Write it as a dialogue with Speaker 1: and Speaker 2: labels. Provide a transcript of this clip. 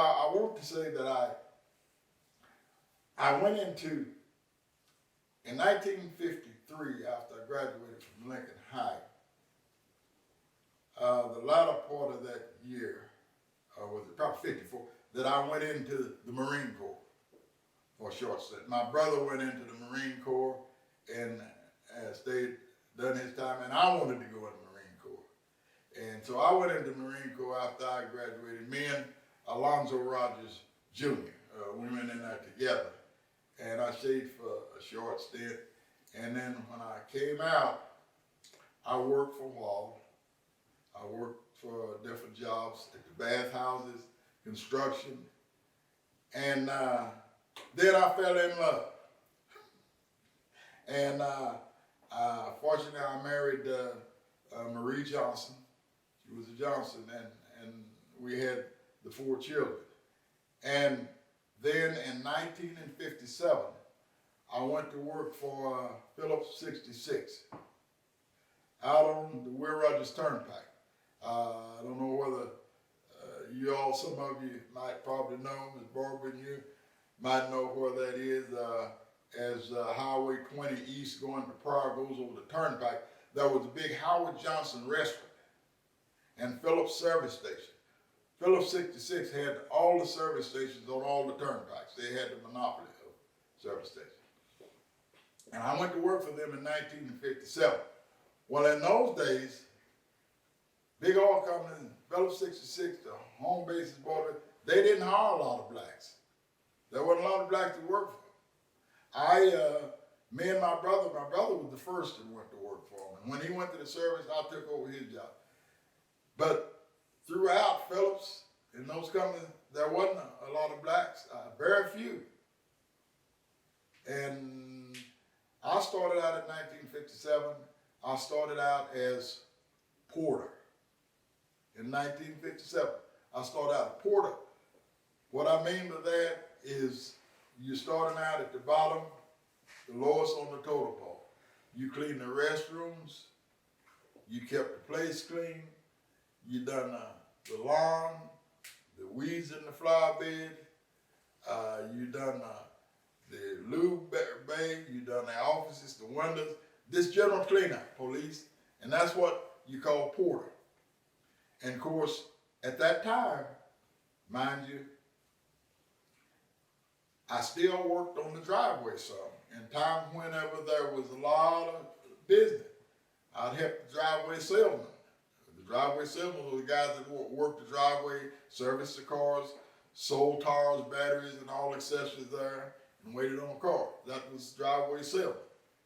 Speaker 1: I want to say that I went into, in 1953, after I graduated from Lincoln High, the latter part of that year, was it probably 54, that I went into the Marine Corps for a short stint. My brother went into the Marine Corps and stayed, done his time, and I wanted to go in the Marine Corps. And so I went into the Marine Corps after I graduated. Me and Alonzo Rogers Jr., we went in there together. And I stayed for a short stint. And then when I came out, I worked for a while. I worked for different jobs at the bathhouses, construction, and then I fell in love. And fortunately, I married Marie Johnson. She was a Johnson, and we had the 4 children. And then in 1957, I went to work for Phillips 66 out on the Will Rogers Turnpike. I don't know whether you all, some of you might probably know, Ms. Barbara, and you might know where that is. As Highway 20 East going to Pryor goes over the Turnpike, there was a big Howard Johnson restaurant and Phillips service station. Phillips 66 had all the service stations on all the turnpikes. They had the monopoly of service stations. And I went to work for them in 1957. Well, in those days, big oil companies, Phillips 66, the home bases border, they didn't hire a lot of blacks. There wasn't a lot of blacks to work for. Me and my brother was the first that went to work for him. And when he went to the service, I took over his job. But throughout Phillips, in those companies, there wasn't a lot of blacks, very few. And I started out in 1957. I started out as porter. In 1957, I started out as porter. What I mean by that is you're starting out at the bottom, the lowest on the totem pole. You clean the restrooms, you kept the place clean, you done the lawn, the weeds in the flower bed, you done the lube bay, you done the offices, the windows, this general cleanup, police, and that's what you call porter. And of course, at that time, mind you, I still worked on the driveway some. In times whenever there was a lot of business, I'd help the driveway salesman. The driveway salesmen were the guys that worked the driveway, serviced the cars, sold tires, batteries, and all accessories there, and waited on a car. That was driveway salesman.